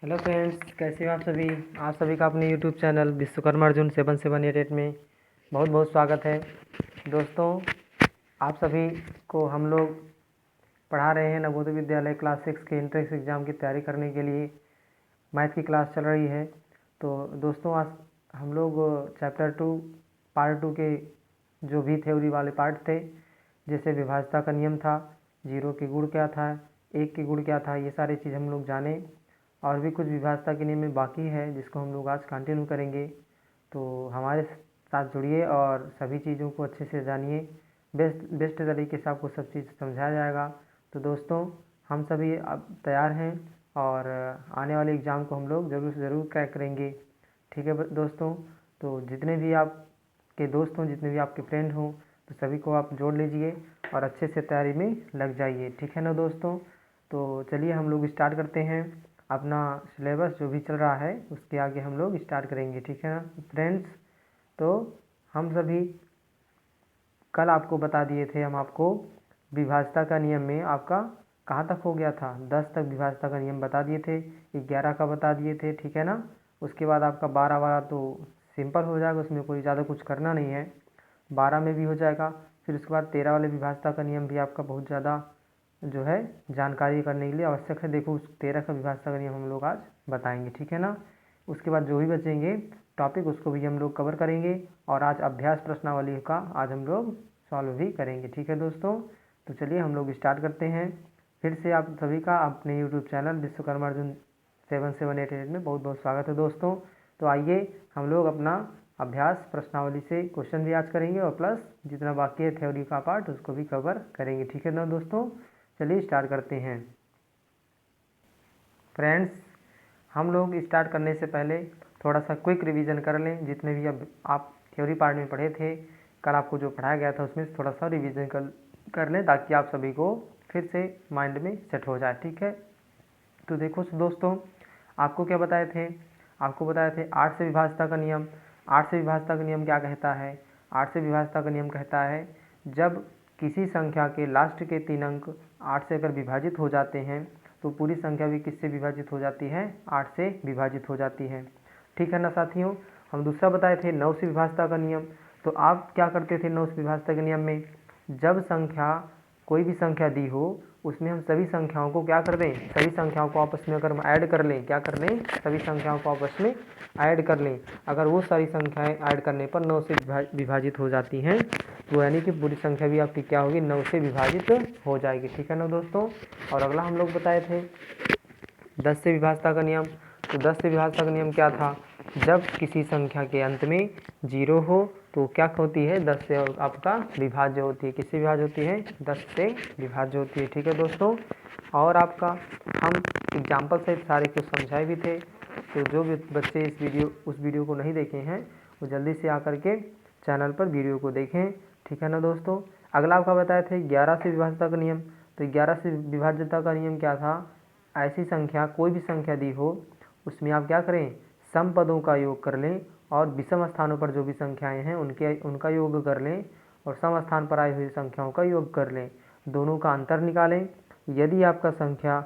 Hello friends, कैसे हो आप सभी का अपने यूट्यूब चैनल विश्वकर्मा अर्जुन 7788 में बहुत बहुत स्वागत है। दोस्तों, आप सभी को हम लोग पढ़ा रहे हैं नवोदय विद्यालय क्लास 6 के एंट्रेंस एग्ज़ाम की तैयारी करने के लिए। मैथ की क्लास चल रही है। तो दोस्तों, आज हम लोग चैप्टर 2 पार्ट 2 के जो भी थ्योरी वाले पार्ट थे, जैसे विभाज्यता का नियम था, जीरो के गुण क्या था, एक के गुण क्या था, ये सारी चीज़ हम लोग जाने। और भी कुछ विभाज्यता के नियम में बाकी है जिसको हम लोग आज कंटिन्यू करेंगे। तो हमारे साथ जुड़िए और सभी चीज़ों को अच्छे से जानिए। बेस्ट तरीके से आपको सब चीज़ समझाया जाएगा। तो दोस्तों, हम सभी अब तैयार हैं और आने वाले एग्ज़ाम को हम लोग ज़रूर से ज़रूर क्रैक करेंगे। ठीक है दोस्तों, तो जितने भी आपके दोस्त हों, जितने भी आपके फ्रेंड हों, तो सभी को आप जोड़ लीजिए और अच्छे से तैयारी में लग जाइए। ठीक है ना दोस्तों? तो चलिए हम लोग स्टार्ट करते हैं। अपना सिलेबस जो भी चल रहा है उसके आगे हम लोग स्टार्ट करेंगे। ठीक है ना फ्रेंड्स? तो हम सभी कल आपको बता दिए थे, हम आपको विभाज्यता का नियम में आपका कहाँ तक हो गया था, 10 तक विभाज्यता का नियम बता दिए थे, 11 का बता दिए थे। ठीक है ना? उसके बाद आपका 12 वाला तो सिंपल हो जाएगा, उसमें कोई ज़्यादा कुछ करना नहीं है, 12 में भी हो जाएगा। फिर उसके बाद 13 वाले विभाज्यता का नियम भी आपका बहुत ज़्यादा जो है जानकारी करने के लिए आवश्यक है। देखो, उस 13 का विभाज्यता का नियम हम लोग आज बताएंगे। ठीक है ना? उसके बाद जो भी बचेंगे टॉपिक उसको भी हम लोग कवर करेंगे और आज अभ्यास प्रश्नावली का आज हम लोग सॉल्व भी करेंगे। ठीक है दोस्तों? तो चलिए हम लोग स्टार्ट करते हैं। फिर से आप सभी का अपने यूट्यूब चैनल विश्वकर्मा अर्जुन 7788 में बहुत बहुत स्वागत है दोस्तों। तो आइए हम लोग अपना अभ्यास प्रश्नावली से क्वेश्चन भी आज करेंगे और प्लस जितना बाकी है थ्योरी का पार्ट उसको भी कवर करेंगे। ठीक है ना दोस्तों? चलिए स्टार्ट करते हैं। फ्रेंड्स, हम लोग स्टार्ट करने से पहले थोड़ा सा क्विक रिवीजन कर लें। जितने भी अब आप थ्योरी पार्ट में पढ़े थे, कल आपको जो पढ़ाया गया था उसमें थोड़ा सा रिवीजन कर लें ताकि आप सभी को फिर से माइंड में सेट हो जाए। ठीक है? तो देखो दोस्तों, आपको क्या बताए थे, आपको बताए थे 8 से विभाज्यता का नियम। 8 से विभाज्यता का नियम क्या कहता है? 8 से विभाज्यता का नियम कहता है जब किसी संख्या के लास्ट के 3 अंक 8 से अगर विभाजित हो जाते हैं तो पूरी संख्या भी किससे विभाजित हो जाती है? 8 से विभाजित हो जाती है। ठीक है ना साथियों? हम दूसरा बताए थे 9 से विभाज्यता का नियम। तो आप क्या करते थे 9 से विभाज्यता के नियम में? जब संख्या कोई भी संख्या दी हो उसमें हम सभी संख्याओं को क्या कर दें, सभी संख्याओं को आपस में अगर हम ऐड कर लें, क्या कर लें, सभी संख्याओं को आपस में ऐड कर लें, अगर वो सारी संख्याएं ऐड करने पर 9 से विभाजित हो जाती हैं तो यानी कि पूरी संख्या भी आपकी क्या होगी, 9 से विभाजित हो जाएगी। ठीक है ना दोस्तों? और अगला हम लोग बताए थे 10 से विभाज्यता का नियम। तो 10 से विभाज्यता का नियम क्या था? जब किसी संख्या के अंत में 0 हो तो क्या होती है, 10 से आपका विभाज्य होती है। किससे विभाज्य होती है? 10 से विभाज्य होती है। ठीक है दोस्तों? और आपका हम एग्जाम्पल से सारे कुछ समझाए भी थे। तो जो भी बच्चे उस वीडियो को नहीं देखे हैं वो जल्दी से आकर के चैनल पर वीडियो को देखें। ठीक है ना दोस्तों? अगला आपका बताए थे 11 से विभाज्यता का नियम। तो 11 से विभाज्यता का नियम क्या था? ऐसी संख्या, कोई भी संख्या दी हो उसमें आप क्या करें, सम पदों का योग कर लें और विषम स्थानों पर जो भी संख्याएं हैं उनका योग कर लें और सम स्थान पर आई हुई संख्याओं का योग कर लें, दोनों का अंतर निकालें। यदि आपका संख्या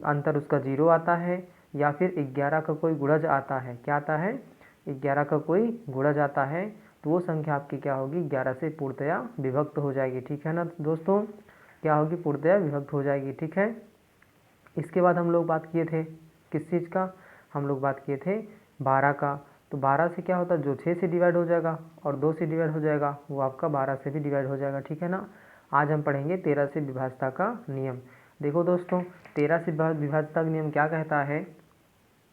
अंतर उसका 0 आता है या फिर 11 का कोई गुणज आता है, क्या आता है, 11 का कोई गुणज आता है, तो वो संख्या आपकी क्या होगी, 11 से पूर्णतया विभक्त हो जाएगी। ठीक है ना दोस्तों? क्या होगी, पूर्णतया विभक्त हो जाएगी। ठीक है? इसके बाद हम लोग बात किए थे किस चीज़ का, हम लोग बात किए थे 12 का। तो 12 से क्या होता है, जो 6 से डिवाइड हो जाएगा और 2 से डिवाइड हो जाएगा वो आपका 12 से भी डिवाइड हो जाएगा। ठीक है ना? आज हम पढ़ेंगे 13 से विभाज्यता का नियम। देखो दोस्तों, 13 से विभाज्यता का नियम क्या कहता है?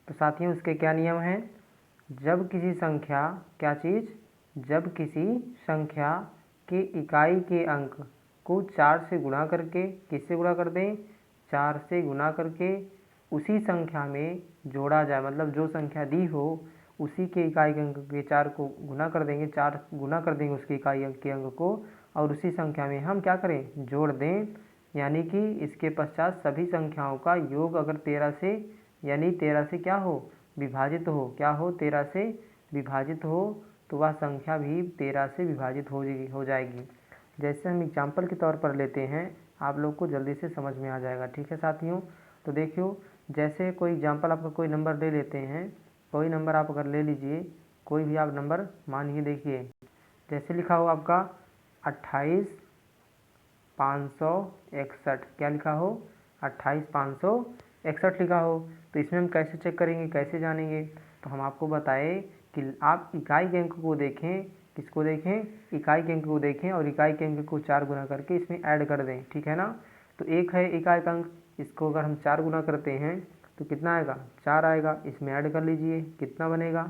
तो साथियों, इसके क्या नियम हैं? जब किसी संख्या, क्या चीज़, जब किसी संख्या के इकाई के अंक को 4 से गुणा करके, किससे गुणा कर दें, 4 से गुणा करके उसी संख्या में जोड़ा जाए, मतलब जो संख्या दी हो उसी के इकाई के अंक के 4 को गुना कर देंगे, 4 गुना कर देंगे उसके इकाई अंक के अंक को और उसी संख्या में हम क्या करें, जोड़ दें। यानी कि इसके पश्चात सभी संख्याओं का योग अगर 13 से, यानी 13 से क्या हो, विभाजित हो, क्या हो, 13 से विभाजित हो, तो वह संख्या भी 13 से विभाजित हो जाएगी। जैसे हम एग्जाम्पल के तौर पर लेते हैं, आप लोग को जल्दी से समझ में आ जाएगा। ठीक है साथियों? तो देखियो, जैसे कोई एग्जांपल आपका कोई नंबर ले लेते हैं, कोई नंबर आप अगर ले लीजिए, कोई भी आप नंबर मानिए, देखिए जैसे लिखा हो आपका 28,561, क्या लिखा हो 28,561 लिखा हो। तो इसमें हम कैसे चेक करेंगे, कैसे जानेंगे? तो हम आपको बताएं कि आप इकाई के अंक को देखें, किसको देखें, इकाई के अंक को देखें और इकाई के अंक को 4 गुना करके इसमें ऐड कर दें, ठीक है ना। तो एक है इकाई का अंक, इसको अगर हम 4 गुना करते हैं तो कितना आएगा, 4 आएगा। इसमें ऐड कर लीजिए, कितना बनेगा,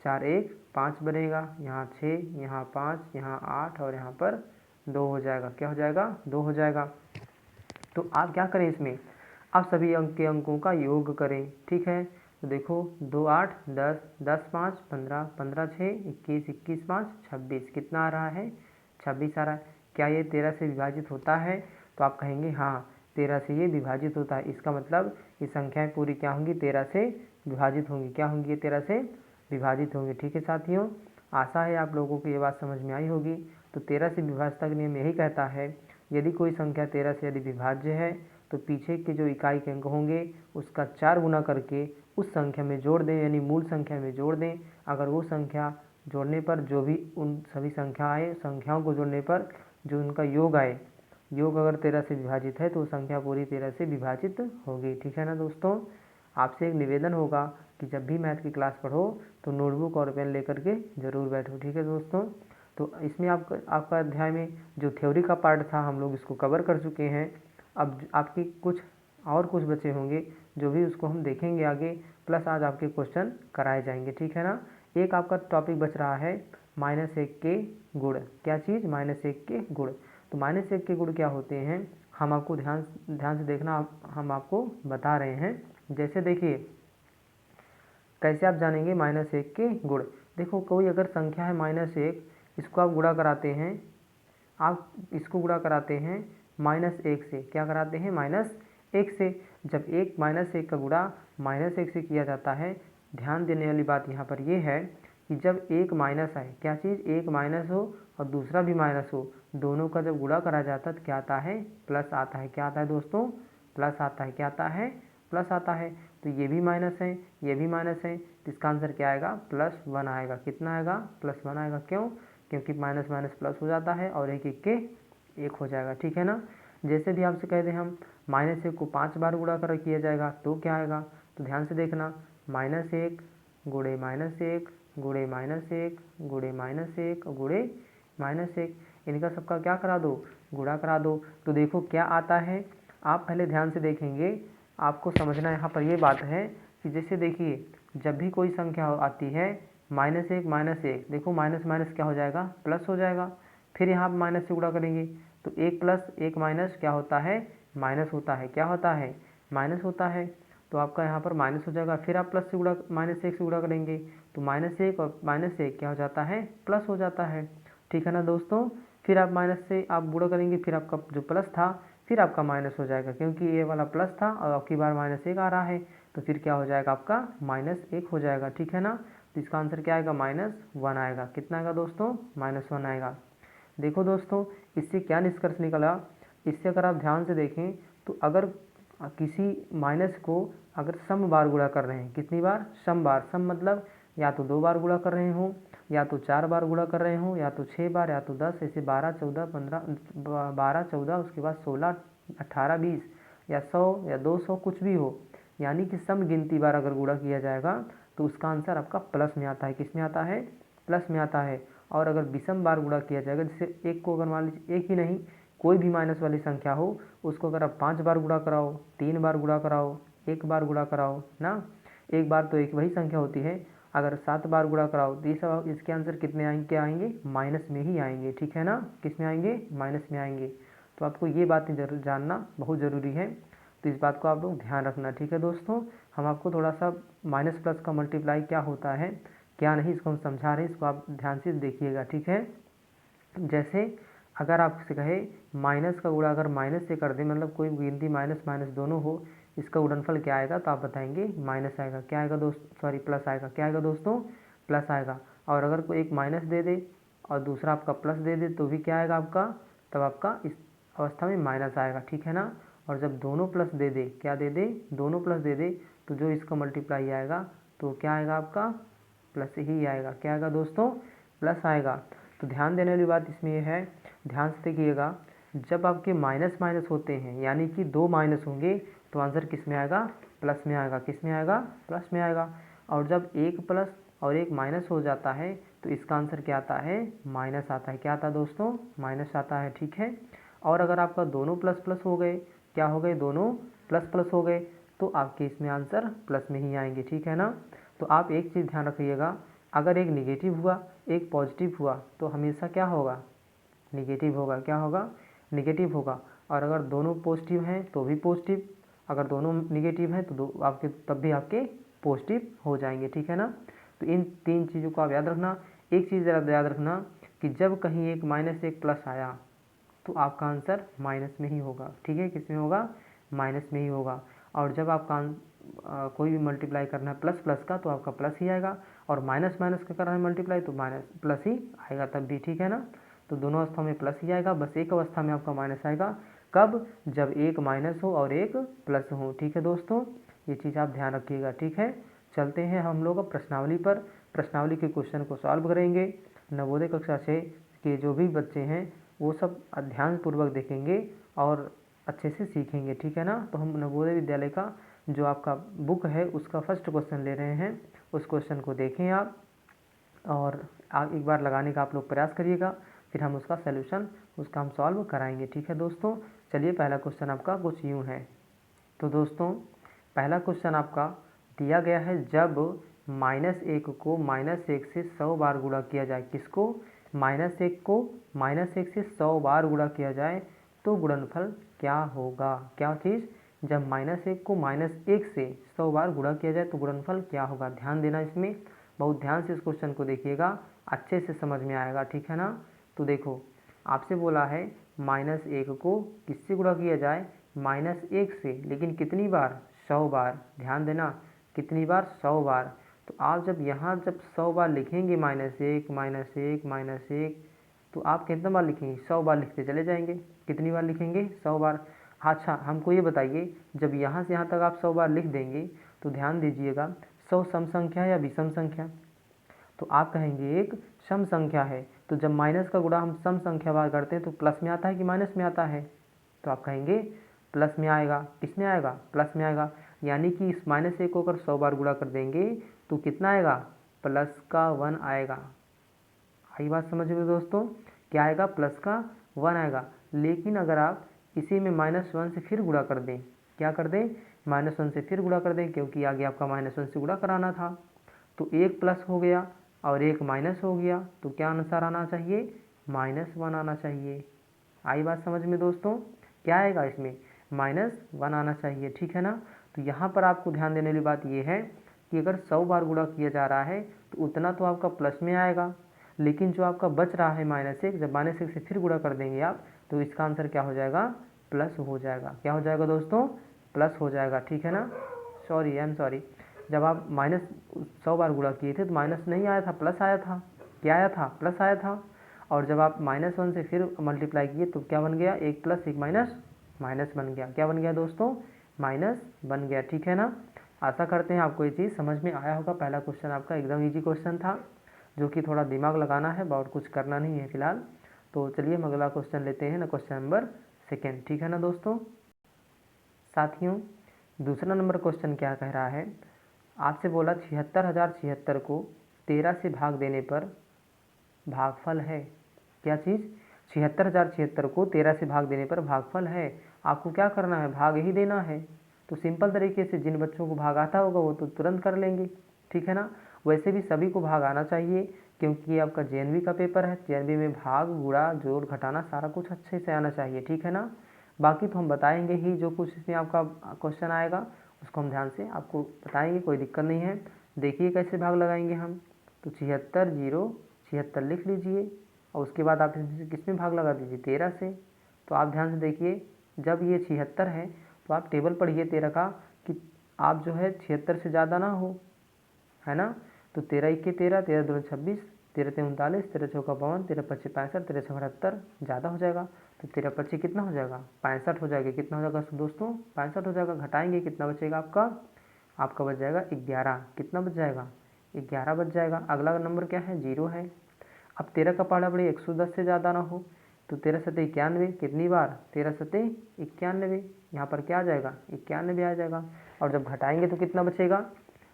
4 1 5 बनेगा, यहाँ 6, यहाँ 5, यहाँ 8 और यहाँ पर 2 हो जाएगा। क्या हो जाएगा, 2 हो जाएगा। तो आप क्या करें, इसमें आप सभी अंक के अंकों का योग करें, ठीक है। तो देखो 2 8 10, 10 5 15, 15 6 21, 21 5 26, कितना आ रहा है, 26 आ रहा है। क्या ये 13 से विभाजित होता है? तो आप कहेंगे हाँ 13 से ये विभाजित होता है। इसका मतलब ये संख्याएं पूरी क्या होंगी, 13 से विभाजित होंगी। क्या होंगी, ये 13 से विभाजित होंगी। ठीक है साथियों, आशा है आप लोगों को ये बात समझ में आई होगी। तो 13 से विभाज्यता का नियम यही कहता है, यदि कोई संख्या 13 से यदि विभाज्य है तो पीछे के जो इकाई के अंक होंगे उसका 4 गुना करके उस संख्या में जोड़ दें, यानी मूल संख्या में जोड़ दें। अगर वो संख्या जोड़ने पर जो भी उन सभी संख्याओं को जोड़ने पर जो उनका योग आए, योग अगर 13 से विभाजित है तो संख्या पूरी 13 से विभाजित होगी। ठीक है ना दोस्तों, आपसे एक निवेदन होगा कि जब भी मैथ की क्लास पढ़ो तो नोटबुक और पेन लेकर के ज़रूर बैठो। ठीक है दोस्तों, तो इसमें आपका अध्याय में जो थ्योरी का पार्ट था हम लोग इसको कवर कर चुके हैं। अब आपकी कुछ बचे होंगे जो भी उसको हम देखेंगे आगे, प्लस आज आपके क्वेश्चन कराए जाएंगे। ठीक है ना। एक आपका टॉपिक बच रहा है -1 के गुण। क्या चीज़, -1 के गुण। तो -1 के गुण क्या होते हैं, हम आपको ध्यान से देखना, हम आपको बता रहे हैं। जैसे देखिए कैसे आप जानेंगे -1 के गुण। देखो कोई अगर संख्या है -1, इसको आप गुणा कराते हैं, आप इसको गुणा कराते हैं -1 से। क्या कराते हैं, -1 से। जब एक -1 का गुणा -1 से किया जाता है, ध्यान देने वाली बात यहाँ पर यह है कि जब एक माइनस आए, क्या चीज़, एक माइनस हो और दूसरा भी माइनस हो, दोनों का जब गुणा करा जाता है तो क्या आता है, प्लस आता है। क्या आता है दोस्तों, प्लस आता है। क्या आता है, प्लस आता है। तो ये भी माइनस है, ये भी माइनस है, तो इसका आंसर क्या आएगा, +1 आएगा। कितना आएगा, +1 आएगा। क्यों, क्योंकि माइनस माइनस प्लस हो जाता है और एक एक के एक हो जाएगा। ठीक है ना। जैसे भी आपसे कहते हैं हम -1 को 5 बार गुणा कर किया जाएगा तो क्या आएगा, तो ध्यान से देखना, -1 गुणे -1 गुणे -1 गुणे -1 गुणे -1, इनका सबका क्या करा दो, गुणा करा दो। तो देखो क्या आता है, आप पहले ध्यान से देखेंगे, आपको समझना यहाँ पर ये बात है कि जैसे देखिए जब भी कोई संख्या आती है -1 देखो माइनस माइनस क्या हो जाएगा, प्लस हो जाएगा। फिर यहाँ पर माइनस से गुणा करेंगे तो 1 + 1 - क्या होता है, माइनस होता है। क्या होता है, माइनस होता है। तो आपका यहाँ पर माइनस हो जाएगा। फिर आप -1 से गुणा करेंगे तो -1 और -1 क्या हो जाता है, प्लस हो जाता है। ठीक है ना दोस्तों। फिर आप माइनस से आप गुणा करेंगे, फिर आपका जो प्लस था फिर आपका माइनस हो जाएगा, क्योंकि ये वाला प्लस था और आपकी बार -1 आ रहा है, तो फिर क्या हो जाएगा, आपका -1 हो जाएगा। ठीक है ना। तो इसका आंसर क्या आएगा, -1 आएगा। कितना आएगा दोस्तों, -1 आएगा। देखो दोस्तों इससे क्या निष्कर्ष निकला, इससे अगर आप ध्यान से देखें तो अगर किसी माइनस को अगर सम बार गुणा कर रहे हैं, कितनी बार, सम बार। सम मतलब या तो 2 बार गुणा कर रहे हो, या तो 4 बार गुणा कर रहे हो, या तो 6 बार, या तो 10, ऐसे 12 14 15 12 14 उसके बाद 16 18 20 या 100 या 200 कुछ भी हो, यानी कि सम गिनती बार अगर गुणा किया जाएगा तो उसका आंसर आपका प्लस में आता है। किस में आता है, प्लस में आता है। और अगर विषम बार गुणा किया जाएगा, जैसे एक को अगर मान लीजिए, एक ही नहीं कोई भी माइनस वाली संख्या हो, उसको अगर आप 5 बार गुणा कराओ, 3 बार गुणा कराओ, 1 बार गुणा कराओ ना, एक बार तो एक वही संख्या होती है, अगर 7 बार गुणा कराओ तो ये सब इसके आंसर कितने आएंगे, क्या आएंगे, माइनस में ही आएंगे। ठीक है ना, किस में आएंगे, माइनस में आएंगे। तो आपको ये बातें जरूर जानना बहुत ज़रूरी है, तो इस बात को आप लोग ध्यान रखना। ठीक है दोस्तों, हम आपको थोड़ा सा माइनस प्लस का मल्टीप्लाई क्या होता है क्या नहीं, इसको हम समझा रहे हैं, इसको आप ध्यान से देखिएगा। ठीक है, जैसे अगर आपसे कहे माइनस का गुणा अगर माइनस से कर दे, मतलब कोई गिनती माइनस माइनस दोनों हो, इसका गुणनफल क्या आएगा, तो आप बताएंगे माइनस आएगा। क्या आएगा प्लस आएगा। क्या आएगा दोस्तों, प्लस आएगा। और अगर कोई एक माइनस दे दे और दूसरा आपका प्लस दे दे तो भी क्या आएगा आपका, तब आपका इस अवस्था में माइनस आएगा। ठीक है ना। और जब दोनों प्लस दे दे, क्या दे दे, दोनों प्लस दे दे, तो जो इसका मल्टीप्लाई आएगा तो क्या आएगा आपका, प्लस ही आएगा। क्या आएगा दोस्तों, प्लस आएगा। तो ध्यान देने वाली बात इसमें ये है, ध्यान से देखिएगा, जब आपके माइनस माइनस होते हैं यानी कि दो माइनस होंगे तो आंसर किस में आएगा, प्लस में आएगा। किस में आएगा, प्लस में आएगा। और जब एक प्लस और एक माइनस हो जाता है तो इसका आंसर क्या आता है, माइनस आता है। क्या आता है दोस्तों, माइनस आता है, ठीक है। और अगर आपका दोनों प्लस प्लस हो गए, क्या हो गए, दोनों प्लस प्लस हो गए, तो आपके इसमें आंसर प्लस में ही आएंगे, ठीक है ना। तो आप एक चीज़ ध्यान रखिएगा, अगर एक निगेटिव हुआ एक पॉजिटिव हुआ तो हमेशा क्या होगा, निगेटिव होगा। क्या होगा, निगेटिव होगा। और अगर दोनों पॉजिटिव हैं तो भी पॉजिटिव, अगर दोनों निगेटिव हैं तो आपके तब भी आपके पॉजिटिव हो जाएंगे, ठीक है ना। तो इन तीन चीज़ों को आप याद रखना। एक चीज़ याद रखना कि जब कहीं एक माइनस एक प्लस आया तो आपका आंसर माइनस में ही होगा, ठीक है। किस में होगा, माइनस में ही होगा। और जब आपका कोई भी मल्टीप्लाई करना है प्लस प्लस का तो आपका प्लस ही आएगा, और माइनस माइनस का करना है मल्टीप्लाई तो माइनस प्लस ही आएगा तब भी, ठीक है ना। तो दोनों अवस्था में प्लस ही आएगा, बस एक अवस्था में आपका माइनस आएगा। कब, जब एक माइनस हो और एक प्लस हो, ठीक है दोस्तों। ये चीज़ आप ध्यान रखिएगा, ठीक है। चलते हैं हम लोग अब प्रश्नावली पर। प्रश्नावली के क्वेश्चन को सॉल्व करेंगे। नवोदय कक्षा 6 के जो भी बच्चे हैं वो सब ध्यानपूर्वक देखेंगे और अच्छे से सीखेंगे, ठीक है ना। तो हम नवोदय विद्यालय का जो आपका बुक है उसका फर्स्ट क्वेश्चन ले रहे हैं, उस क्वेश्चन को देखें आप, और आप एक बार लगाने का आप लोग प्रयास करिएगा, फिर हम उसका सलूशन उसका हम सॉल्व कराएंगे, ठीक है दोस्तों। चलिए पहला क्वेश्चन आपका कुछ यूँ है। तो दोस्तों पहला क्वेश्चन आपका दिया गया है, जब -1 को -1 से 100 बार गुणा किया जाए। किसको, -1 को -1 से 100 बार गुणा किया जाए तो गुणनफल क्या होगा। क्या चीज़, जब -1 को -1 से 100 बार गुणा किया जाए तो गुणनफल क्या होगा। ध्यान देना, इसमें बहुत ध्यान से इस क्वेश्चन को देखिएगा, अच्छे से समझ में आएगा, ठीक है ना। तो देखो आपसे बोला है -1 को किससे गुणा किया जाए, -1 से, लेकिन कितनी बार, 100 बार। ध्यान देना, कितनी बार, 100 बार। तो आप जब यहाँ जब 100 बार लिखेंगे -1 -1 -1, तो आप कितना बार लिखेंगे, 100 बार लिखते चले जाएंगे। कितनी बार लिखेंगे, 100 बार। अच्छा हमको ये बताइए, जब यहाँ से यहाँ तक आप 100 बार लिख देंगे तो ध्यान दीजिएगा 100 सम संख्या है या विषम संख्या, तो आप कहेंगे एक सम संख्या है। तो जब माइनस का गुणा हम सम संख्या बार करते हैं तो प्लस में आता है कि माइनस में आता है, तो आप कहेंगे प्लस में आएगा। किस में आएगा, प्लस में आएगा। यानी कि इस -1 को अगर 100 बार गुणा कर देंगे तो कितना आएगा, प्लस का 1 आएगा। आई बात समझ में दोस्तों, क्या आएगा, प्लस का 1 आएगा। लेकिन अगर आप इसी में -1 से फिर गुणा कर दें, क्या कर दें, -1 से फिर गुणा कर दें, क्योंकि आगे आपका -1 से गुणा कराना था, तो एक प्लस हो गया और एक माइनस हो गया, तो क्या आंसर आना चाहिए, -1 आना चाहिए। आई बात समझ में दोस्तों, क्या आएगा इसमें, -1 आना चाहिए, ठीक है ना। तो यहाँ पर आपको ध्यान देने वाली बात ये है कि अगर 100 बार गुणा किया जा रहा है तो उतना तो आपका प्लस में आएगा, लेकिन जो आपका बच रहा है -1, जब -1 से फिर गुणा कर देंगे आप तो इसका आंसर क्या हो जाएगा, प्लस हो जाएगा। क्या हो जाएगा दोस्तों, प्लस हो जाएगा, ठीक है ना। सॉरी, आई एम सॉरी, जब आप -100 बार गुणा किए थे तो माइनस नहीं आया था, प्लस आया था। क्या आया था, प्लस आया था। और जब आप -1 से फिर मल्टीप्लाई किए तो क्या बन गया, एक प्लस एक माइनस, माइनस बन गया। क्या बन गया दोस्तों, माइनस बन गया, ठीक है ना। आशा करते हैं आपको ये चीज़ समझ में आया होगा। पहला क्वेश्चन आपका एकदम इजी क्वेश्चन था, जो कि थोड़ा दिमाग लगाना है और कुछ करना नहीं है फिलहाल। तो चलिए हम अगला क्वेश्चन लेते हैं ना, क्वेश्चन नंबर 2, ठीक है ना दोस्तों। साथियों दूसरा नंबर क्वेश्चन क्या कह रहा है, आपसे बोला 76,076 को 13 से भाग देने पर भागफल है। क्या चीज़, 76,076 को 13 से भाग देने पर भागफल है। आपको क्या करना है, भाग ही देना है। तो सिंपल तरीके से जिन बच्चों को भाग आता होगा वो तो तुरंत कर लेंगे, ठीक है ना। वैसे भी सभी को भाग आना चाहिए, क्योंकि ये आपका जेएनवी का पेपर है। जेएनवी में भाग, गुणा, जोड़, घटाना सारा कुछ अच्छे से आना चाहिए, ठीक है ना। बाकी तो हम बताएंगे ही, जो कुछ इसमें आपका क्वेश्चन आएगा उसको हम ध्यान से आपको बताएंगे, कोई दिक्कत नहीं है। देखिए कैसे भाग लगाएंगे हम। तो 76 0 76 लिख लीजिए और उसके बाद आप इसमें किस में भाग लगा दीजिए, 13 से। तो आप ध्यान से देखिए, जब ये 76 है तो आप टेबल पढ़िए 13 का, कि आप जो है 76 से ज़्यादा ना हो, है ना। तो 13 1 13, 13 2 26, 13 3 39, 13 4 52, 13 5 65, 13 6 78, ज़्यादा हो जाएगा। तो 13 25 कितना हो जाएगा 65 हो जाएगा। कितना हो जाएगा दोस्तों 65 हो जाएगा। घटाएंगे कितना बचेगा आपका बच जाएगा 11। कितना बच जाएगा 11 बच जाएगा। अगला नंबर क्या है 0 है। अब 13 का पहाड़ा बढ़ी 110 से ज़्यादा ना हो तो 13 सत्ते 91 कितनी बार 13 सत्ते 91। यहाँ पर क्या आ जाएगा 91 आ जाएगा। और जब घटाएंगे तो कितना बचेगा,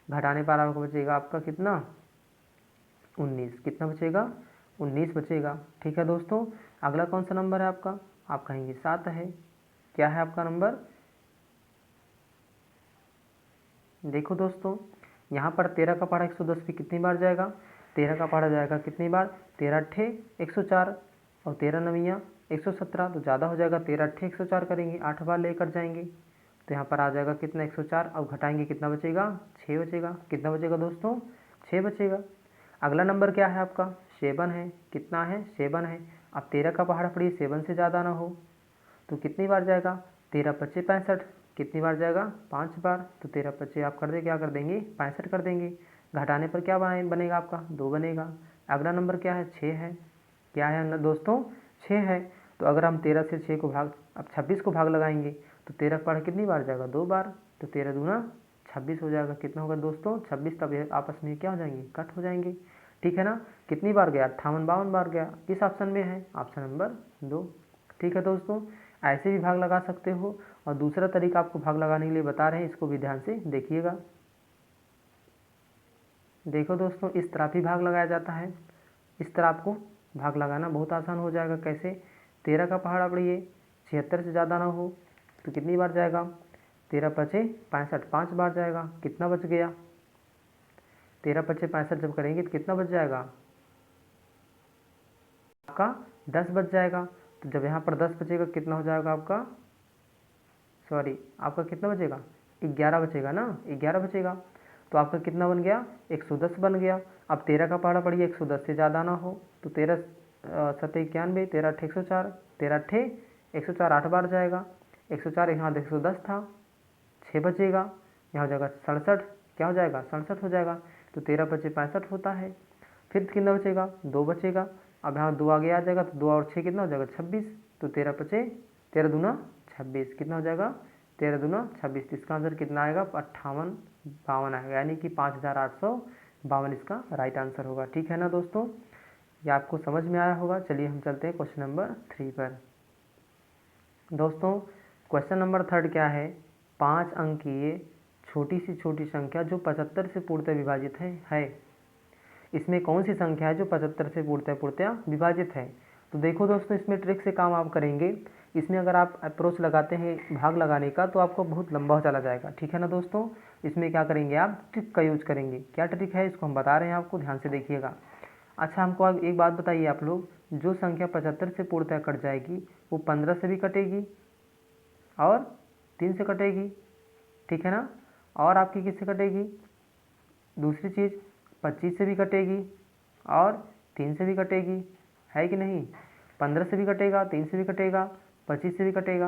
घटाने पर आपको बचेगा आपका कितना 19। कितना बचेगा 19 बचेगा। ठीक है दोस्तों, अगला कौन सा नंबर है आपका, आप कहेंगे 7 है। क्या है आपका नंबर, देखो दोस्तों यहाँ पर 13 का पहाड़ा 110 पे कितनी बार जाएगा, 13 का पहाड़ा जाएगा कितनी बार 13 अट्ठे 104 और 13 नवियाँ 117 तो ज़्यादा हो जाएगा। 13 अट्ठे 104 करेंगे 8 बार लेकर जाएंगे तो यहाँ पर आ जाएगा कितना 104। अब घटाएंगे कितना बचेगा 6 बचेगा। कितना बचेगा दोस्तों 6 बचेगा। अगला नंबर क्या है आपका 7 है। कितना है 7 है। अब 13 का पहाड़ा पड़ी 7 से ज़्यादा ना हो तो कितनी बार जाएगा 13 25 65। कितनी बार जाएगा 5 बार। तो 13 25 आप कर दे क्या कर देंगे 65 कर देंगे। घटाने पर क्या बनेगा आपका 2 बनेगा। अगला नंबर क्या है 6 है। क्या है ना दोस्तों 6 है। तो अगर हम 13 से 6 को भाग अब 26 को भाग लगाएंगे तो 13 का पहाड़ा कितनी बार जाएगा 2 बार। तो 13 दूना 26 हो जाएगा। कितना होगा दोस्तों 26। तब ये आपस में क्या हो जाएंगे कट हो जाएंगे। ठीक है ना। कितनी बार गया 58 52 बार गया। किस ऑप्शन में है ऑप्शन नंबर 2। ठीक है दोस्तों, ऐसे भी भाग लगा सकते हो। और दूसरा तरीका आपको भाग लगाने के लिए बता रहे हैं, इसको भी ध्यान से देखिएगा। देखो दोस्तों इस तरह भी भाग लगाया जाता है। इस तरह आपको भाग लगाना बहुत आसान हो जाएगा। कैसे 13 का पहाड़ा बढ़िए 76 से ज़्यादा ना हो तो कितनी बार जाएगा 13 पचे 65 5 बार जाएगा। कितना बच गया 13 पचे 65 जब करेंगे तो कितना बच जाएगा आपका 10 बच जाएगा। तो जब यहाँ पर 10 बचेगा कितना हो जाएगा आपका आपका कितना बचेगा 11 बचेगा ना 11 बचेगा। तो आपका कितना बन गया 110 बन गया। अब 13 का पहाड़ा पड़िए 110 से ज़्यादा ना हो तो 13 सत्ते 91 13 अट्ठे 104 13 अट्ठे 104 8 बार जाएगा। 104 यहाँ 110 था 6 बचेगा। यहाँ हो जाएगा 67। क्या हो जाएगा 67 हो जाएगा। तो 13 पचे 65 होता है। फिर कितना बचेगा 2 बचेगा। अब यहाँ 2 आगे आ जाएगा तो 2 और 6 कितना हो जाएगा 26। तो 13 पचे 13 दूना 26। कितना हो जाएगा 13 दूना 26। तो इसका आंसर कितना आएगा 58 52 आएगा, यानी कि 5852 इसका राइट आंसर होगा। ठीक है ना दोस्तों, ये आपको समझ में आया होगा। चलिए हम चलते हैं क्वेश्चन नंबर 3 पर। दोस्तों क्वेश्चन नंबर 3 क्या है, 5 अंकीय छोटी सी छोटी संख्या जो 75 से पूर्णतः विभाजित है। इसमें कौन सी संख्या है जो 75 से पूर्णतः विभाजित है। तो देखो दोस्तों इसमें ट्रिक से काम आप करेंगे। इसमें अगर आप अप्रोच लगाते हैं भाग लगाने का तो आपको बहुत लंबा चला जाएगा। ठीक है ना दोस्तों, इसमें क्या करेंगे आप ट्रिक का यूज करेंगे। क्या ट्रिक है इसको हम बता रहे हैं आपको, ध्यान से देखिएगा। अच्छा हमको अब एक बात बताइए आप लोग, जो संख्या 75 से पूर्णतः कट जाएगी वो 15 से भी कटेगी और 3 से कटेगी। ठीक है ना, और आपकी किससे कटेगी, दूसरी चीज़ 25 से भी कटेगी और 3 से भी कटेगी, है कि नहीं। 15 से भी कटेगा 3 से भी कटेगा 25 से भी कटेगा।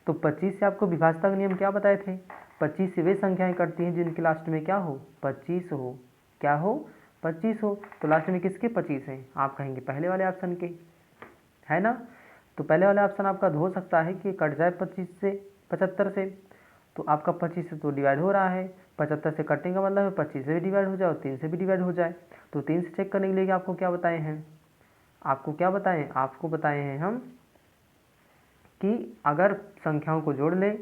तो 25 से आपको विभाजता का नियम क्या बताए थे, 25 से वे संख्याएं कटती हैं जिनके लास्ट में क्या हो 25 हो। क्या हो 25 हो। तो लास्ट में किसके 25 हैं, आप कहेंगे पहले वाले ऑप्शन के, है ना। तो पहले वाला ऑप्शन आपका हो सकता है कि कट जाए 25 से 75 से, तो आपका 25 से तो डिवाइड हो रहा है, 75 से कटने का मतलब है 25 से भी डिवाइड हो जाए और 3 से भी डिवाइड हो जाए। तो 3 से चेक करने के लिए आपको क्या बताए हैं, आपको क्या बताएं, आपको बताए हैं हम कि अगर संख्याओं को जोड़ लें,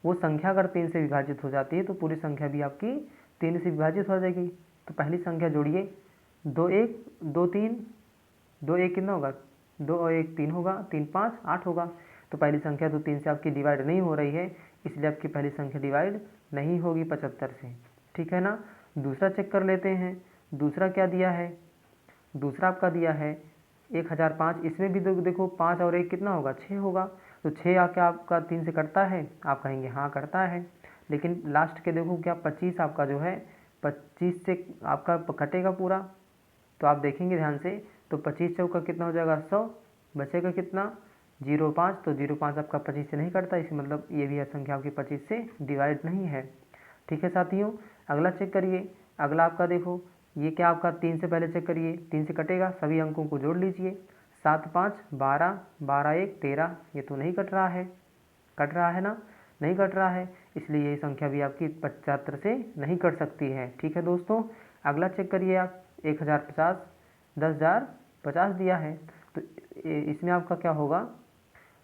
वो संख्या अगर 3 से विभाजित हो जाती है तो पूरी संख्या भी आपकी 3 से विभाजित हो जाएगी। तो पहली संख्या जोड़िए 2 1 2 3, 2 1 कितना होगा 2 और 1 3 होगा, 3 5 8 होगा। तो पहली संख्या तो 3 से आपकी डिवाइड नहीं हो रही है, इसलिए आपकी पहली संख्या डिवाइड नहीं होगी 75 से। ठीक है ना। दूसरा चेक कर लेते हैं, दूसरा क्या दिया है, दूसरा आपका दिया है 1005। इसमें भी देखो 5 और 1 कितना होगा 6 होगा। तो 6 आके आपका 3 से कटता है, आप कहेंगे हाँ कटता है। लेकिन लास्ट के देखो क्या 25 आपका जो है 25 से आपका कटेगा पूरा। तो आप देखेंगे ध्यान से, तो 25 चौका कितना हो जाएगा 100, बचेगा कितना 05। तो 05 आपका 25 से नहीं कटता, इसी मतलब ये भी संख्या आपकी 25 से डिवाइड नहीं है। ठीक है साथियों, अगला चेक करिए। अगला आपका देखो ये क्या आपका 3 से पहले चेक करिए, 3 से कटेगा, सभी अंकों को जोड़ लीजिए। 7 5 12, 12 1 13, ये तो नहीं कट रहा है, कट रहा है ना, नहीं कट रहा है, इसलिए ये संख्या भी आपकी 75 से नहीं कट सकती है। ठीक है दोस्तों, अगला चेक करिए आप, 1050, 10,050 दिया है, तो इसमें आपका क्या होगा,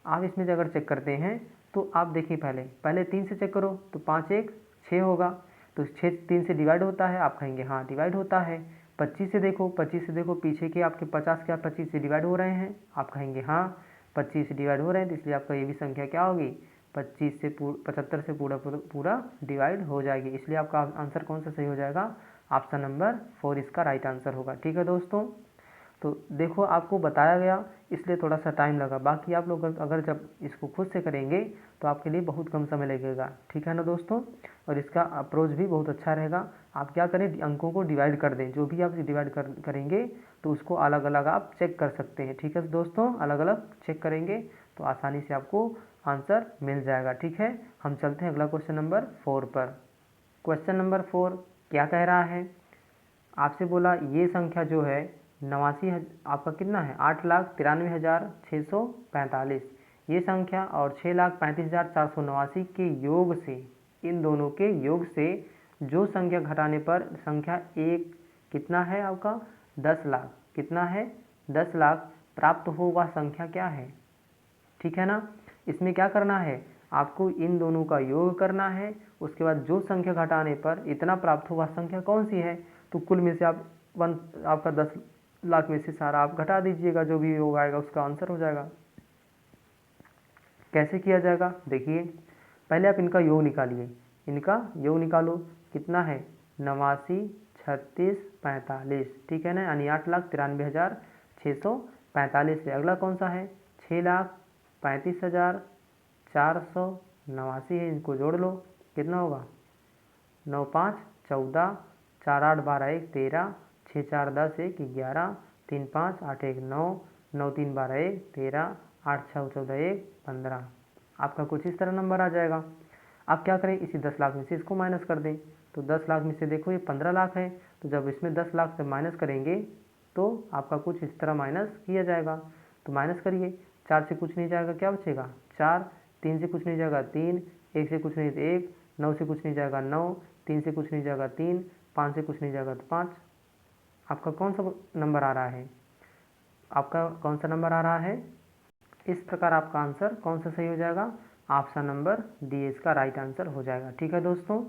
आप इसमें अगर चेक करते हैं तो आप देखिए पहले 3 से चेक करो, तो 5 1 6 होगा, तो 6 3 से डिवाइड होता है, आप कहेंगे हाँ डिवाइड होता है। 25 से देखो, 25 से देखो, पीछे के आपके 50 के आप 25 से डिवाइड हो रहे हैं, आप कहेंगे हाँ 25 से डिवाइड हो रहे हैं, तो इसलिए आपका ये भी संख्या क्या होगी, 25 से 75 से पूरा डिवाइड हो जाएगी, इसलिए आपका आंसर कौन सा सही हो जाएगा, ऑप्शन नंबर 4 इसका राइट आंसर होगा। ठीक है दोस्तों, तो देखो आपको बताया गया इसलिए थोड़ा सा टाइम लगा, बाकी आप लोग अगर जब इसको खुद से करेंगे तो आपके लिए बहुत कम समय लगेगा। ठीक है ना दोस्तों, और इसका अप्रोच भी बहुत अच्छा रहेगा। आप क्या करें, अंकों को डिवाइड कर दें, जो भी आप डिवाइड करेंगे तो उसको अलग अलग आप चेक कर सकते हैं। ठीक है दोस्तों, अलग अलग चेक करेंगे तो आसानी से आपको आंसर मिल जाएगा। ठीक है, हम चलते हैं अगला क्वेश्चन नंबर 4 पर। क्वेश्चन नंबर 4 क्या कह रहा है, आपसे बोला ये संख्या जो है 89, आपका कितना है 8,93,645, ये संख्या और 6,35,489 के योग से, इन दोनों के योग से जो संख्या घटाने पर संख्या एक कितना है आपका 10 लाख, कितना है 10 लाख प्राप्त हो, वह संख्या क्या है। ठीक है ना, इसमें क्या करना है, आपको इन दोनों का योग करना है, उसके बाद जो संख्या घटाने पर इतना प्राप्त हो वह संख्या कौन सी है, तो कुल में से आप आपका 10 लाख में से सारा आप घटा दीजिएगा, जो भी योग आएगा उसका आंसर हो जाएगा। कैसे किया जाएगा, देखिए पहले आप इनका योग निकालिए, इनका योग निकालो, कितना है 89 36 45, ठीक है ना, यानी 8,93,645 से अगला कौन सा है 6,35,489 है, इनको जोड़ लो, कितना होगा 9 5 14, 4 8 12 1 13, 6 4 10 1 11, 3 5 8 1 9, 9 3 12 1 13, 8 6 14 1 15, आपका कुछ इस तरह नंबर आ जाएगा। आप क्या करें, इसी 10 लाख में से इसको माइनस कर दें, तो 10 लाख में से देखो ये 15 लाख है, तो जब इसमें 10 लाख से माइनस करेंगे तो आपका कुछ इस तरह माइनस किया जाएगा। तो माइनस करिए, 4 से कुछ नहीं जाएगा, क्या बचेगा 4, 3 से कुछ नहीं जाएगा 3, 1 से कुछ नहीं तो 1, 9 से कुछ नहीं जाएगा 9, 3 से कुछ नहीं जाएगा 3, 5 से कुछ नहीं जाएगा तो 5। आपका कौन सा नंबर आ रहा है, आपका कौन सा नंबर आ रहा है, इस प्रकार आपका आंसर कौन सा सही हो जाएगा, ऑप्शन नंबर डी इसका राइट आंसर हो जाएगा। ठीक है दोस्तों,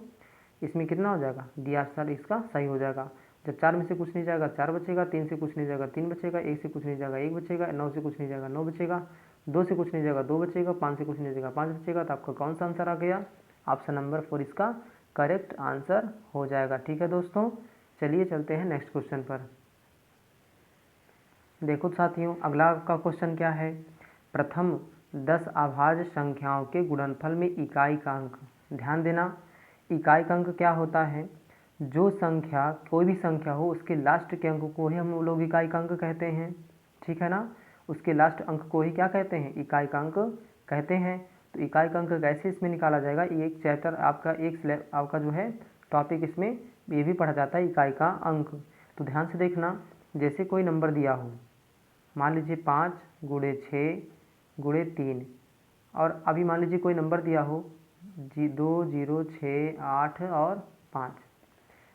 इसमें कितना हो जाएगा, डी आंसर इसका सही हो जाएगा। जब 4 में से कुछ नहीं जाएगा 4 बचेगा, 3 से कुछ नहीं जाएगा 3 बचेगा, 1 से कुछ नहीं जाएगा 1 बचेगा, 9 से कुछ नहीं जाएगा 9 बचेगा, 2 से कुछ नहीं जाएगा 2 बचेगा, 5 से कुछ नहीं जाएगा 5 बचेगा, तो आपका कौन सा आंसर आ गया, ऑप्शन नंबर 4 इसका करेक्ट आंसर हो जाएगा। ठीक है दोस्तों, चलिए चलते हैं नेक्स्ट क्वेश्चन पर। देखो साथियों, अगला आपका क्वेश्चन क्या है, प्रथम 10 अभाज्य संख्याओं के गुणनफल में इकाई का अंक। ध्यान देना, इकाई का अंक क्या होता है, जो संख्या कोई भी संख्या हो उसके लास्ट के अंक को ही हम लोग इकाई का अंक कहते हैं। ठीक है ना, उसके लास्ट अंक को ही क्या कहते हैं, इकाई का अंक कहते हैं। तो इकाई का अंक कैसे इसमें निकाला जाएगा, ये एक चैप्टर आपका जो है टॉपिक, इसमें ये भी पढ़ा जाता है इकाई का अंक। तो ध्यान से देखना, जैसे कोई नंबर दिया हो, मान लीजिए 5 गुणे 6 गुणे 3, और अभी मान लीजिए कोई नंबर दिया हो 2 0 6 8 और 5,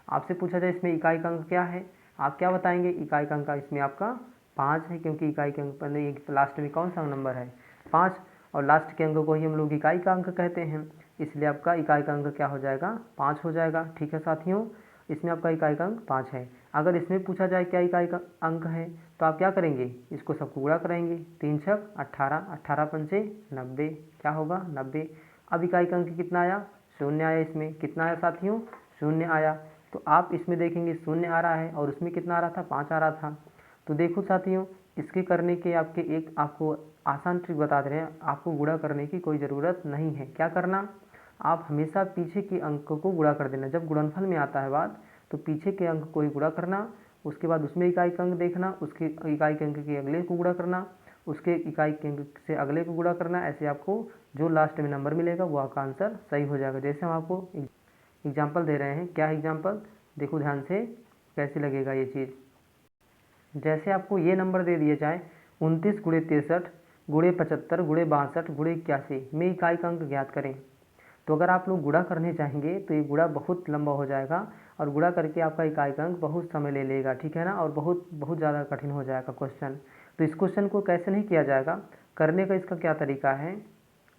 आपसे पूछा जाए इसमें इकाई का अंक क्या है, आप क्या बताएंगे, इकाई का अंक इसमें आपका 5 है, क्योंकि इकाई के अंक पर लास्ट में कौन सा नंबर है 5, और लास्ट के अंक को ही हम लोग इकाई का अंक कहते हैं, इसलिए आपका इकाई का अंक क्या हो जाएगा 5 हो जाएगा। ठीक है साथियों, इसमें आपका इकाई का अंक 5 है। अगर इसमें पूछा जाए क्या इकाई का अंक है, तो आप क्या करेंगे, इसको सबको गुणा करेंगे, 3 छक 18, 18 पंचे 90, क्या होगा 90। अब इकाई का अंक कितना आया, 0 आया, इसमें कितना आया साथियों 0 आया। तो आप इसमें देखेंगे 0 आ रहा है और उसमें कितना आ रहा था 5 आ रहा था। तो देखो साथियों, इसके करने के आपको आसान ट्रिक बता दे रहे हैं, आपको गुणा करने की कोई ज़रूरत नहीं है। क्या करना, आप हमेशा पीछे के अंक को गुणा कर देना, जब गुणनफल में आता है बात तो पीछे के अंक को ही गुणा करना, उसके बाद उसमें इकाई का अंक देखना, उसके इकाई के अंक के अगले को गुणा करना, उसके इकाई के अंक से अगले को गुणा करना, ऐसे आपको जो लास्ट में नंबर मिलेगा वो आपका आंसर सही हो जाएगा। जैसे हम आपको एग्जाम्पल दे रहे हैं, क्या एग्जाम्पल, देखो ध्यान से कैसे लगेगा ये चीज़। जैसे आपको ये नंबर दे दिया जाए, 29 गुणे 63 गुणे 75 गुणे 62 गुणे 81 में इकाई का अंक ज्ञात करें। तो अगर आप लोग गुणा करने चाहेंगे तो ये गुणा बहुत लंबा हो जाएगा और गुणा करके आपका इकाई का अंक बहुत समय ले लेगा, ठीक है ना, और बहुत बहुत ज़्यादा कठिन हो जाएगा क्वेश्चन। तो इस क्वेश्चन को कैसे नहीं किया जाएगा, करने का इसका क्या तरीका है,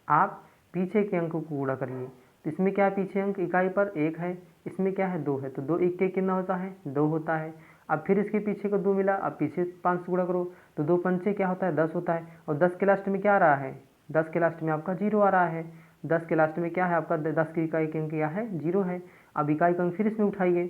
आप पीछे के अंक को गुणा करिए। तो इसमें क्या है, पीछे अंक इकाई पर 1 है, इसमें क्या है 2 है, तो 2 1 के कितना होता है 2 होता है। अब फिर इसके पीछे को 2 मिला, अब पीछे 5 से गुणा करो तो 2 पंचे क्या होता है 10 होता है, और 10 के लास्ट में क्या आ रहा है, 10 के लास्ट में आपका 0 आ रहा है। 10 के लास्ट में क्या है आपका 10 की इकाई का अंक क्या है 0 है। अब इकाई का अंक फिर इसमें उठाइए,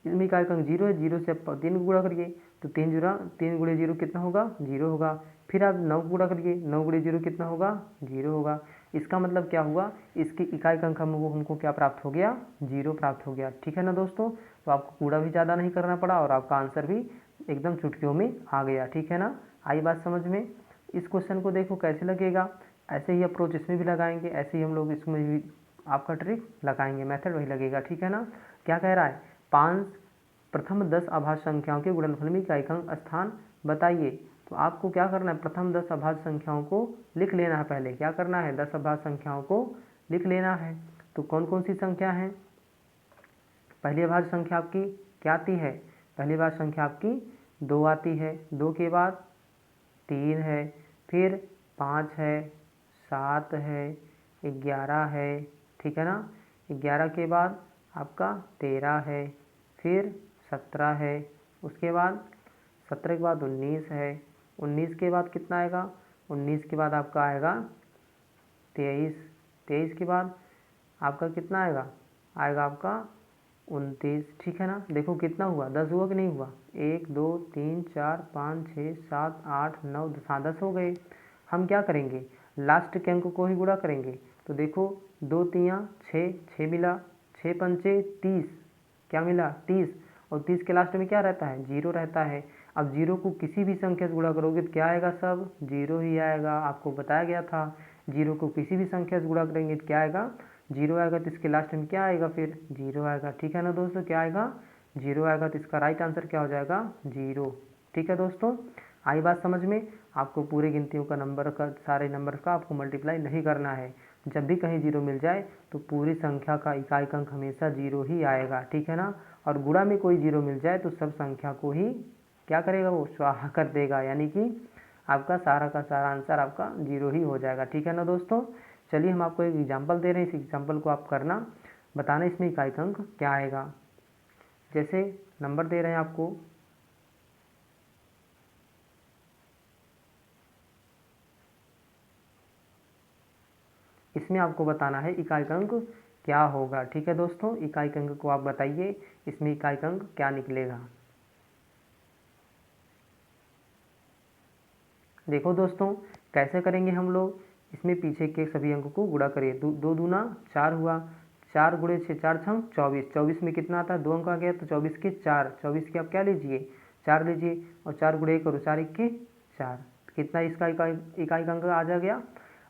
इसमें इकाई का अंक 0 है, 0 से आप 3 गुणा करिए तो 3 गुणे 0 कितना होगा 0 होगा। फिर आप 9 गुणा करिए, 9 गुणे 0 कितना होगा 0 होगा। इसका मतलब क्या हुआ, इसकी इकाई का अंक हमको क्या प्राप्त हो गया 0 प्राप्त हो गया, ठीक है ना दोस्तों। तो आपको गुणा भी ज़्यादा नहीं करना पड़ा और आपका आंसर भी एकदम चुटकियों में आ गया, ठीक है ना। आई बात समझ में। इस क्वेश्चन को देखो कैसे लगेगा, ऐसे ही अप्रोच इसमें भी लगाएंगे, ऐसे ही हम लोग इसमें भी आपका ट्रिक लगाएंगे, मेथड वही लगेगा, ठीक है ना। क्या कह रहा है, 5 प्रथम 10 अभाज्य संख्याओं के गुणनफल में इकाई का अंक स्थान बताइए। तो आपको क्या करना है, प्रथम 10 अभाज्य संख्याओं को लिख लेना है। पहले क्या करना है, 10 अभाज्य संख्याओं को लिख लेना है। तो कौन कौन सी संख्या है, पहली अभाज्य संख्या आपकी क्या आती है, पहली अभाज्य संख्या आपकी 2 आती है, 2 के बाद 3 है, फिर 5 है, 7 है, 11 है, ठीक है ना। 11 के बाद आपका 13 है, फिर 17 है, उसके बाद 17 के बाद 19 है, 19 के बाद कितना आएगा, 19 के बाद आपका आएगा 23, 23 के बाद आपका कितना आएगा, आएगा आपका 29, ठीक है ना। देखो कितना हुआ, 10 हुआ कि नहीं हुआ, 1 2 3 4 5 6 7 8 9 10, हाँ 10 हो गए। हम क्या करेंगे, लास्ट के अंक को ही गुणा करेंगे। तो देखो 2 3 6, 6 मिला, 6 पंचे 30, क्या मिला 30, और 30 के लास्ट में क्या रहता है 0 रहता है। अब 0 को किसी भी संख्या से गुणा करोगे तो क्या आएगा, सब 0 ही आएगा। आपको बताया गया था 0 को किसी भी संख्या से गुणा करेंगे तो क्या आएगा 0 आएगा। तो इसके लास्ट में क्या आएगा, फिर 0 आएगा, ठीक है ना दोस्तों, क्या आएगा 0 आएगा। तो इसका राइट आंसर क्या हो जाएगा 0, ठीक है दोस्तों। आई बात समझ में। आपको पूरे गिनतियों का नंबर का, सारे नंबर का आपको मल्टीप्लाई नहीं करना है। जब भी कहीं 0 मिल जाए तो पूरी संख्या का इकाई का अंक हमेशा 0 ही आएगा, ठीक है ना। और गुणा में कोई 0 मिल जाए तो सब संख्या को ही क्या करेगा, वो स्वाहा कर देगा, यानी कि आपका सारा का सारा आंसर आपका 0 ही हो जाएगा, ठीक है ना दोस्तों। चलिए हम आपको एक एग्जाम्पल दे रहे हैं, इस एग्जाम्पल को आप करना, बताना इसमें इकाई का अंक क्या आएगा। जैसे नंबर दे रहे हैं आपको, इसमें आपको बताना है इकाई का अंक क्या होगा, ठीक है दोस्तों। इकाई का अंक को आप बताइए, इसमें इकाई का अंक क्या निकलेगा। देखो दोस्तों कैसे करेंगे हम लोग, इसमें पीछे के सभी अंकों को गुणा करिए। 2 दूना 4 हुआ, 4 गुणे 6 4 छंग 24, 24 में कितना आता है 2 अंक आ गया, तो 24 के 4, 24 के आप क्या लीजिए 4 लीजिए, और 4 गुणे करो 4 1 4, कितना इसका इकाई का अंक आ जा गया,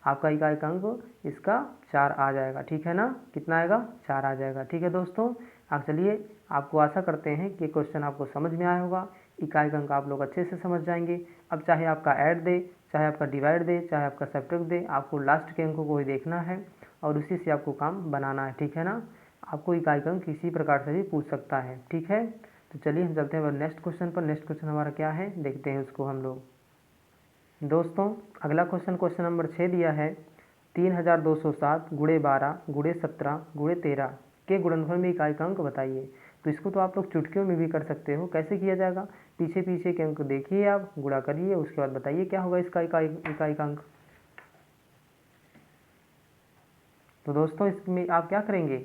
आपका इकाई का अंक इसका 4 आ जाएगा, ठीक है ना। कितना आएगा 4 आ जाएगा, ठीक है दोस्तों। अब चलिए आपको आशा करते हैं कि क्वेश्चन आपको समझ में आया होगा, इकाई का अंक आप लोग अच्छे से समझ जाएंगे। अब चाहे आपका ऐड दे, चाहे आपका डिवाइड दे, चाहे आपका सब्ट्रैक्ट दे, आपको लास्ट के अंकों को ही देखना है और उसी से आपको काम बनाना है, ठीक है ना। आपको इकाई का अंक किसी प्रकार से भी पूछ सकता है, ठीक है। तो चलिए हम चलते हैं नेक्स्ट क्वेश्चन पर। नेक्स्ट क्वेश्चन हमारा क्या है देखते हैं उसको हम लोग। दोस्तों अगला क्वेश्चन, क्वेश्चन नंबर 6 दिया है, 3207 गुणे 12 गुणे 17 गुणे 13 के गुणनफल में इकाई का अंक बताइए। तो इसको तो आप लोग चुटकियों में भी कर सकते हो, कैसे किया जाएगा, पीछे पीछे के अंक देखिए, आप गुणा करिए, उसके बाद बताइए क्या होगा इसका इकाई का अंक। तो दोस्तों इसमें आप क्या करेंगे,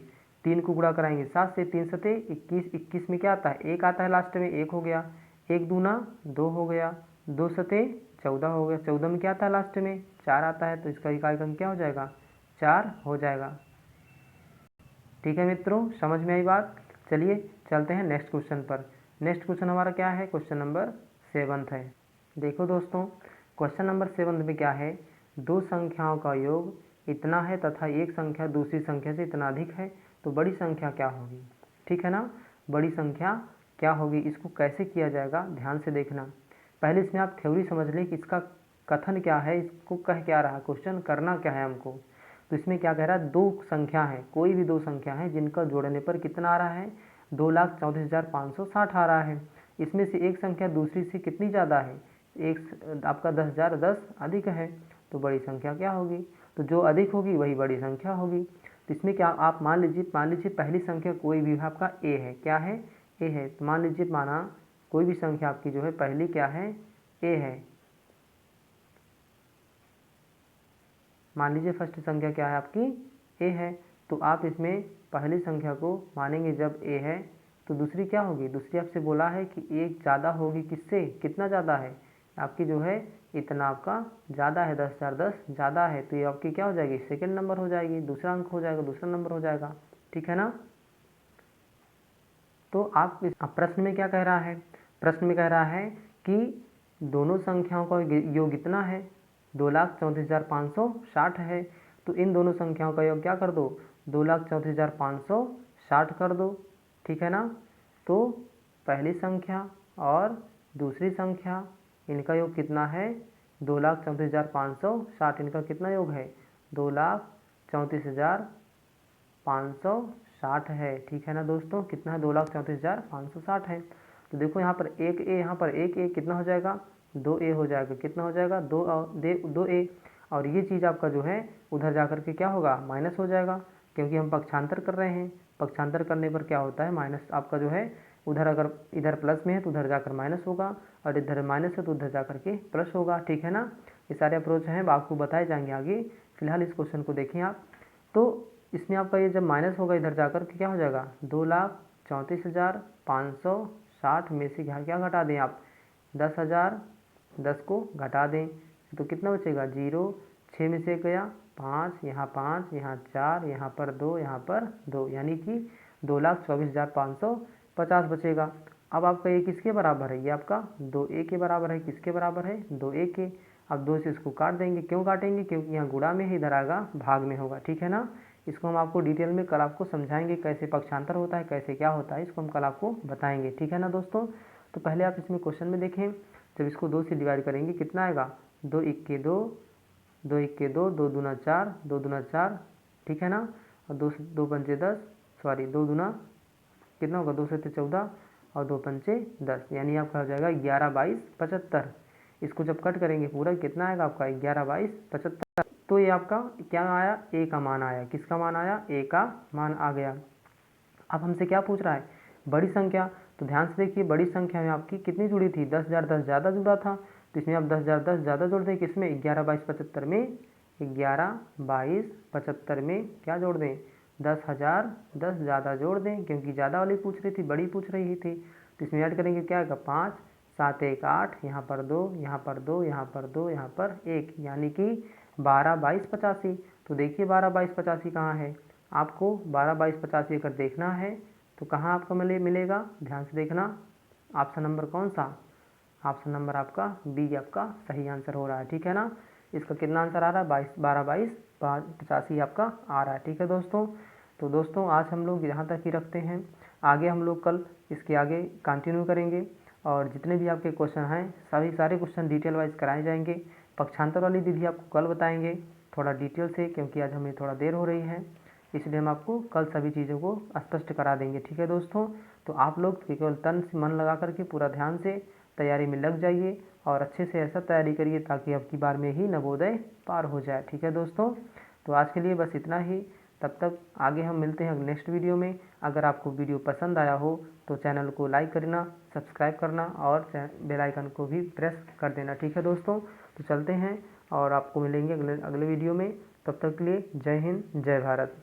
3 को गुणा कराएंगे, 7 से 3 सते 21, 21 में क्या आता है 1 आता है लास्ट में, 1 हो गया, 1 दूना 2 हो गया, 2 सते 14 हो गया, 14 में क्या आता है लास्ट में 4 आता है, तो इसका इकाई का अंक क्या हो जाएगा 4 हो जाएगा, ठीक है मित्रों, समझ में आई बात। चलिए चलते हैं नेक्स्ट क्वेश्चन पर। नेक्स्ट क्वेश्चन हमारा क्या है, क्वेश्चन नंबर 7 है। देखो दोस्तों क्वेश्चन नंबर 7 में क्या है, दो संख्याओं का योग इतना है तथा एक संख्या दूसरी संख्या से इतना अधिक है, तो बड़ी संख्या क्या होगी, ठीक है ना। बड़ी संख्या क्या होगी, इसको कैसे किया जाएगा ध्यान से देखना। पहले इसमें आप थ्योरी समझ लें कि इसका कथन क्या है, इसको कह क्या रहा है, क्वेश्चन करना क्या है हमको। तो इसमें क्या कह रहा है, दो संख्या है, कोई भी दो संख्या है जिनका जोड़ने पर कितना आ रहा है, 2,34,560 आ रहा है। इसमें से एक संख्या दूसरी से कितनी ज़्यादा है, एक आपका 10,010 अधिक है, तो बड़ी संख्या क्या होगी, तो जो अधिक होगी वही बड़ी संख्या होगी। तो इसमें क्या आप मान लीजिए पहली संख्या कोई भी आपका ए है, क्या है, ए है। तो मान लीजिए माना कोई भी संख्या आपकी जो है पहली क्या है, ए है। मान लीजिए फर्स्ट संख्या क्या है आपकी, ए है। तो आप इसमें पहली संख्या को मानेंगे जब ए है, तो दूसरी क्या होगी, दूसरी आपसे बोला है कि एक ज़्यादा होगी किससे, कितना ज़्यादा है आपकी जो है, इतना आपका ज़्यादा है, 10,010 ज़्यादा है, तो ये आपकी क्या हो जाएगी, सेकंड नंबर हो जाएगी, दूसरा अंक हो जाएगा, दूसरा नंबर हो जाएगा, ठीक है ना। तो आप प्रश्न में क्या कह रहा है, प्रश्न में कह रहा है कि दोनों संख्याओं का योग कितना है, 2,34,560 है। तो इन दोनों संख्याओं का योग क्या कर दो, 2,34,560 कर दो, ठीक है ना। तो पहली संख्या और दूसरी संख्या इनका योग कितना है, 2,34,560, इनका कितना योग है, 2,34,560 है, ठीक है ना दोस्तों। कितना है, 2,34,560 है। तो देखो यहाँ पर एक ए, यहाँ पर एक ए कितना हो जाएगा, 2a हो जाएगा, कितना हो जाएगा, 2a। और ये चीज़ आपका जो है उधर जा कर के क्या होगा, माइनस हो जाएगा, क्योंकि हम पक्षांतर कर रहे हैं। पक्षांतर करने पर क्या होता है, माइनस आपका जो है उधर, अगर इधर प्लस में है तो उधर जाकर माइनस होगा, और इधर माइनस है तो उधर जा कर के प्लस होगा, ठीक है ना। ये सारे अप्रोच हैं, आपको बताए जाएंगे आगे। फिलहाल इस क्वेश्चन को देखें आप। तो इसमें आपका ये जब माइनस होगा इधर जाकर के क्या हो जाएगा, 2,34,560 में से क्या घटा दें आप, 10,010 को घटा दें, तो कितना बचेगा, 0, 6 में से गया 5, यहाँ 5, यहाँ 4, यहाँ पर 2, यहाँ पर 2, यानी कि 2,24,550 बचेगा। अब आपका ये किसके बराबर है, ये आपका 2a के बराबर है, किसके बराबर है, 2a के। अब 2 से इसको काट देंगे, क्यों काटेंगे, क्योंकि यहाँ गुणा में है, इधर आएगा भाग में होगा, ठीक है ना। इसको हम आपको डिटेल में कल आपको समझाएंगे, कैसे पक्षांतर होता है, कैसे क्या होता है, इसको हम कल आपको बताएंगे, ठीक है ना दोस्तों। तो पहले आप इसमें क्वेश्चन में देखें, जब इसको 2 से डिवाइड करेंगे कितना आएगा, 2 1 2, 2 1 2, 2 दूना 4, 2 दूना 4, ठीक है ना। और 2 पंचे 10, सॉरी 2 दूना कितना होगा, 2 से 14, और 2 पंचे 10, यानी आपका हो जाएगा 11 22 75। इसको जब कट करेंगे पूरा कितना आएगा आपका, 11 22 75। तो ये आपका क्या आया, ए का मान आया, किसका मान आया, ए का मान आ गया। अब हमसे क्या पूछ रहा है, बड़ी संख्या। तो ध्यान से देखिए, बड़ी संख्या में आपकी कितनी जुड़ी थी, 10,010 ज़्यादा जुड़ा था, तो इसमें आप 10,010 ज़्यादा जोड़ दें, किसमें, 11 22 75 में, 11 22 75 में क्या जोड़ दें, 10,010 ज़्यादा जोड़ दें, क्योंकि ज़्यादा वाली पूछ रही थी, बड़ी पूछ रही थी। तो इसमें ऐड करेंगे क्या आएगा, 5 7 1 8, यहाँ पर 2, यहाँ पर 2, यहाँ पर 2, यहाँ पर 1, यानी कि 12 22 85। तो देखिए 12 22 85 कहाँ है, आपको 12 22 85 अगर देखना है तो कहाँ आपको मिलेगा, ध्यान से देखना। ऑप्शन नंबर कौन सा, ऑप्शन नंबर आपका बी आपका सही आंसर हो रहा है, ठीक है ना। इसका कितना आंसर आ रहा है, 12 22 85 आपका आ रहा है, ठीक है दोस्तों। तो दोस्तों आज हम लोग यहाँ तक ही रखते हैं, आगे हम लोग कल इसके आगे कंटिन्यू करेंगे, और जितने भी आपके क्वेश्चन हैं सभी सारे क्वेश्चन डिटेल वाइज कराए जाएंगे। पक्षांतर वाली विधि आपको कल बताएंगे थोड़ा डिटेल से, क्योंकि आज हमें थोड़ा देर हो रही है, इसलिए हम आपको कल सभी चीज़ों को स्पष्ट करा देंगे, ठीक है दोस्तों। तो आप लोग केवल तन से मन लगा करके पूरा ध्यान से तैयारी में लग जाइए, और अच्छे से ऐसा तैयारी करिए ताकि अब की बार में ही नवोदय पार हो जाए, ठीक है दोस्तों। तो आज के लिए बस इतना ही, तब तक आगे हम मिलते हैं नेक्स्ट वीडियो में। अगर आपको वीडियो पसंद आया हो तो चैनल को लाइक करना, सब्सक्राइब करना, और बेल आइकन को भी प्रेस कर देना, ठीक है दोस्तों। तो चलते हैं और आपको मिलेंगे अगले वीडियो में, तब तक के लिए जय हिंद जय भारत।